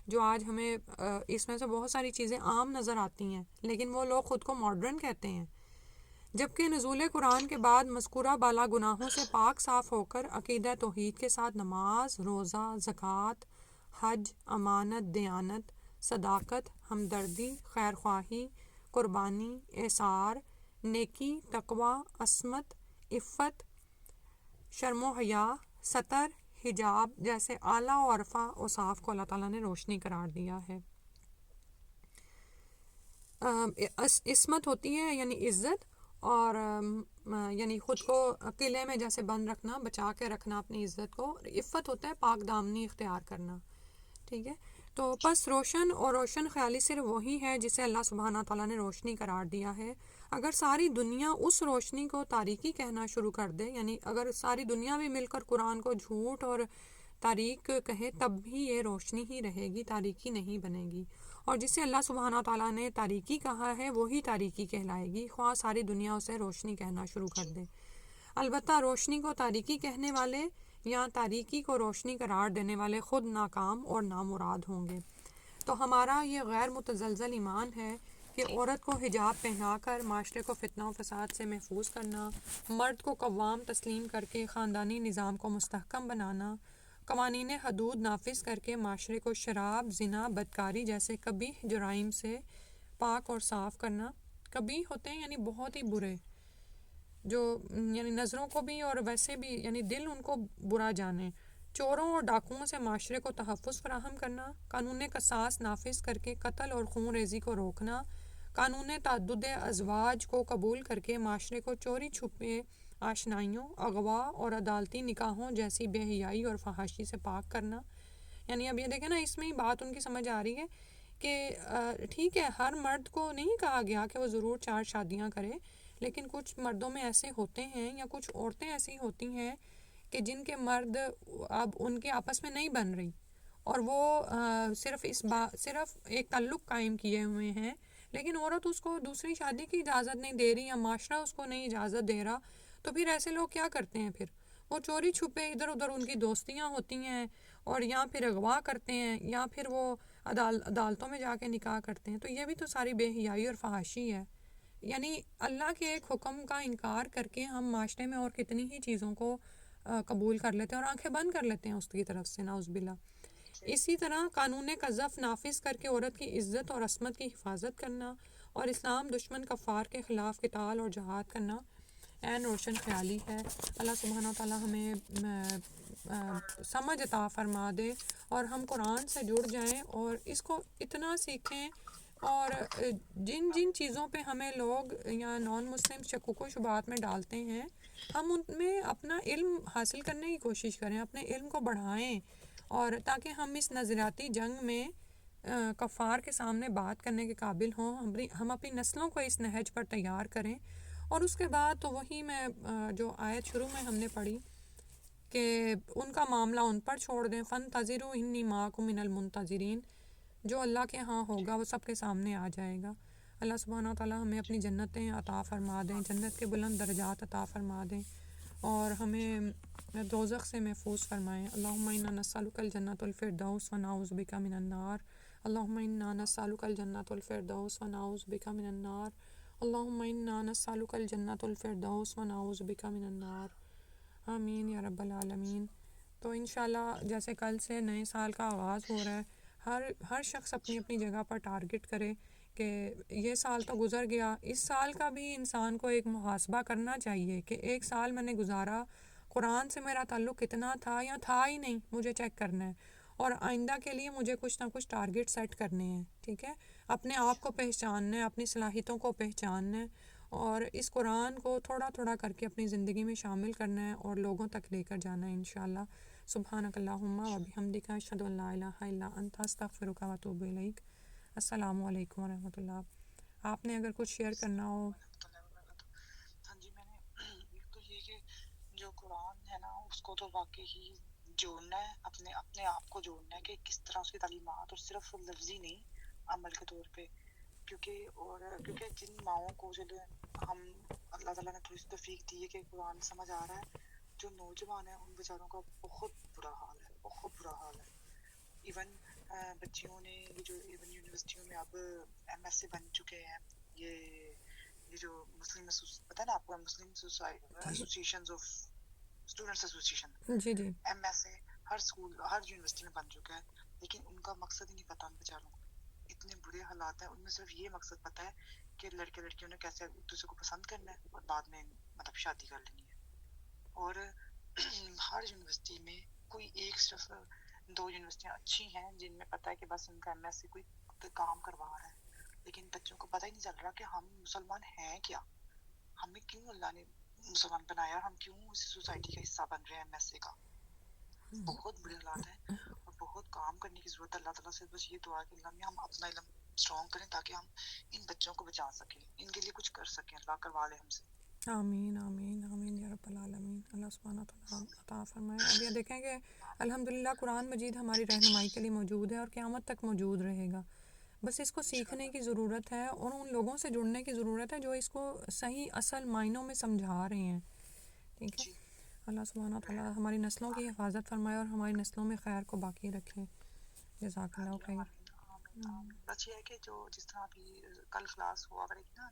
جو آج ہمیں اس میں سے بہت ساری چیزیں عام نظر آتی ہیں لیکن وہ لوگ خود کو ماڈرن کہتے ہیں. جبکہ نزول قرآن کے بعد مذکورہ بالا گناہوں سے پاک صاف ہو کر عقیدہ توحید کے ساتھ نماز، روزہ، زکوٰۃ، حج، امانت، دیانت، صداقت، ہمدردی، خیرخواہی، قربانی، اعصار، نیکی، تقوی، عصمت، عفت، شرم و حیا، ستر، حجاب جیسے اعلیٰ و عرفہ اوصاف کو اللہ تعالیٰ نے روشنی قرار دیا ہے. عصمت ہوتی ہے یعنی عزت، اور یعنی خود کو قلعے میں جیسے بند رکھنا، بچا کے رکھنا اپنی عزت کو. عفت ہوتا ہے پاک دامنی اختیار کرنا. ٹھیک ہے، تو پس روشن اور روشن خیالی صرف وہی ہے جسے اللہ سبحانہ تعالیٰ نے روشنی قرار دیا ہے. اگر ساری دنیا اس روشنی کو تاریکی کہنا شروع کر دے، یعنی اگر ساری دنیا بھی مل کر قرآن کو جھوٹ اور تاریک کہے، تب بھی یہ روشنی ہی رہے گی، تاریکی نہیں بنے گی. اور جسے اللہ سبحانہ تعالیٰ نے تاریکی کہا ہے وہی تاریکی کہلائے گی، خواہ ساری دنیا اسے روشنی کہنا شروع کر دے. البتہ روشنی کو تاریکی کہنے والے یا تاریکی کو روشنی قرار دینے والے خود ناکام اور نامراد ہوں گے. تو ہمارا یہ غیر متزلزل ایمان ہے کہ عورت کو حجاب پہنا کر معاشرے کو فتنہ و فساد سے محفوظ کرنا، مرد کو قوام تسلیم کر کے خاندانی نظام کو مستحکم بنانا، قوانین حدود نافذ کر کے معاشرے کو شراب، زنا، بدکاری جیسے قبیح جرائم سے پاک اور صاف کرنا. قبیح ہوتے ہیں یعنی بہت ہی برے، جو یعنی نظروں کو بھی اور ویسے بھی یعنی دل ان کو برا جانے. چوروں اور ڈاکوؤں سے معاشرے کو تحفظ فراہم کرنا، قانون قصاص نافذ کر کے قتل اور خون ریزی کو روکنا، قانون تعدد ازواج کو قبول کر کے معاشرے کو چوری چھپے آشنائیوں، اغوا اور عدالتی نکاحوں جیسی بے حیائی اور فحاشی سے پاک کرنا. یعنی اب یہ دیکھیں نا، اس میں ہی بات ان کی سمجھ آ رہی ہے کہ ٹھیک ہے ہر مرد کو نہیں کہا گیا کہ وہ ضرور 4 شادیاں کرے، لیکن کچھ مردوں میں ایسے ہوتے ہیں یا کچھ عورتیں ایسی ہوتی ہیں کہ جن کے مرد اب ان کے آپس میں نہیں بن رہی، اور وہ صرف ایک تعلق قائم کیے ہوئے ہیں، لیکن عورت اس کو دوسری شادی کی اجازت نہیں دے رہی یا معاشرہ اس کو نہیں اجازت دے رہا. تو پھر ایسے لوگ کیا کرتے ہیں؟ پھر وہ چوری چھپے ادھر ادھر ان کی دوستیاں ہوتی ہیں، اور یا پھر اغوا کرتے ہیں، یا پھر وہ عدالتوں میں جا کے نکاح کرتے ہیں. تو یہ بھی تو ساری بے حیائی اور فحاشی ہے. یعنی اللہ کے ایک حکم کا انکار کر کے ہم معاشرے میں اور کتنی ہی چیزوں کو قبول کر لیتے ہیں اور آنکھیں بند کر لیتے ہیں اس کی طرف سے، نعوذ باللہ. اسی طرح قانون قذف نافذ کر کے عورت کی عزت اور عصمت کی حفاظت کرنا اور اسلام دشمن کفار کے خلاف قتال اور جہاد کرنا عین روشن خیالی ہے. اللہ سبحانہ تعالیٰ ہمیں سمجھ عطا فرما دے اور ہم قرآن سے جڑ جائیں اور اس کو اتنا سیکھیں، اور جن جن چیزوں پہ ہمیں لوگ یا نان مسلم شکوک و شبہات میں ڈالتے ہیں، ہم ان میں اپنا علم حاصل کرنے کی کوشش کریں، اپنے علم کو بڑھائیں، اور تاکہ ہم اس نظریاتی جنگ میں کفار کے سامنے بات کرنے کے قابل ہوں، ہم اپنی نسلوں کو اس نہج پر تیار کریں. اور اس کے بعد تو وہی میں جو آیت شروع میں ہم نے پڑھی کہ ان کا معاملہ ان پر چھوڑ دیں. فَانْتَظِرُوا إِنِّي مَعَكُم مِّنَ الْمُنْتَظِرِينَ. جو اللہ کے ہاں ہوگا وہ سب کے سامنے آ جائے گا. اللہ سبحانہ وتعالیٰ ہمیں اپنی جنتیں عطا فرما دیں، جنت کے بلند درجات عطا فرما دیں، اور ہمیں دوزخ سے محفوظ فرمائیں. اللہم انا نسألک الجنۃ الفردوس ونعوذ بک من النار. اللہم انا نسألک الجنۃ الفردوس ونعوذ بک من النار. اللہم انا نسألک الجنۃ الفردوس ونعوذ بک من النار. آمین یا رب العالمین. تو انشاءاللہ جیسے کل سے نئے سال کا آغاز ہو رہا ہے، ہر شخص اپنی اپنی جگہ پر ٹارگٹ کرے کہ یہ سال تو گزر گیا، اس سال کا بھی انسان کو ایک محاسبہ کرنا چاہیے کہ ایک سال میں نے گزارا، قرآن سے میرا تعلق کتنا تھا یا تھا ہی نہیں، مجھے چیک کرنا ہے، اور آئندہ کے لیے مجھے کچھ نہ کچھ ٹارگٹ سیٹ کرنے ہیں. ٹھیک ہے، اپنے آپ کو پہچاننا ہے، اپنی صلاحیتوں کو پہچاننا ہے، اور اس قرآن کو تھوڑا تھوڑا کر کے اپنی زندگی میں شامل کرنا ہے اور لوگوں تک لے کر جانا ہے انشاءاللہ. سبحانک اللہم و بحمدک، اشہد ان لا الہ الا انت، استغفرک و اتوب الیک. السلام علیکم ورحمۃ اللہ. آپ نے اگر کچھ شیئر کرنا ہو. ہاں جی، میں نے ایک تو یہ کہ جو قرآن ہے نا اس کو تو واقعی ہی جوڑنا ہے، اپنے آپ کو جوڑنا ہے کہ کس طرح اس کی تعلیمات، اور صرف لفظی نہیں، عمل کے طور پہ. کیونکہ جن ماؤں کو ہم اللہ تعالیٰ نے تھوڑی سی توفیق دی ہے کہ قرآن سمجھ آ رہا ہے. جو نوجوان ہیں ان بیچاروں کا بہت برا حال ہے, بہت برا حال ہے. ایون بچیوں نے یہ جو ایون یونیورسٹیوں میں اب ایم ایس سی بن چکے ہیں, یہ جو مسلم پتہ ہے نا آپ کو, Muslim associations of students association, جی جی ایم ایس اے ہر اسکول ہر یونیورسٹی میں بن چکا ہے. لیکن ان کا مقصد ہی نہیں پتا ان بیچاروں کو. اتنے برے حالات ہیں, ان میں صرف یہ مقصد پتا ہے کہ لڑکے لڑکیوں نے کیسے ایک دوسرے کو پسند کرنا ہے اور بعد میں مطلب شادی کر لینی ہے. اور ہر یونیورسٹی میں کوئی ایک صرف 2 یونیورسٹیاں اچھی ہیں جن میں پتہ ہے کہ بس ان کا ایم ایس سی کوئی کام کروا رہا ہے. لیکن بچوں کو پتہ ہی نہیں چل رہا کہ ہم مسلمان ہیں کیا, ہمیں کیوں اللہ نے مسلمان بنایا, ہم کیوں اس سوسائٹی کا حصہ بن رہے ہیں ایم ایس سی کا. بہت برے حالات ہیں اور بہت کام کرنے کی ضرورت ہے. اللہ تعالیٰ سے بس یہ دعا کہ اللہ میں ہم اپنا علم اسٹرانگ کریں تاکہ ہم ان بچوں کو بچا سکیں, ان کے لیے کچھ کر سکیں. اللہ کروا لے ہم سے. آمین آمین آمین یا رب العالمین. اللہ سبحانہ تعالیٰ عطا فرمائے. اب یہ دیکھیں کہ الحمدللہ قرآن مجید ہماری رہنمائی کے لیے موجود ہے اور قیامت تک موجود رہے گا. بس اس کو سیکھنے کی ضرورت ہے اور ان لوگوں سے جڑنے کی ضرورت ہے جو اس کو صحیح اصل معنوں میں سمجھا رہے ہیں. ٹھیک ہے, جی اللہ سبحانہ تعالیٰ ہماری نسلوں کی حفاظت فرمائے اور ہماری نسلوں میں خیر کو باقی رکھے. جزاک اللہ خیر. بس یہ ہے کہ جو جس طرح ابھی کل کلاس ہوا کرے گی نا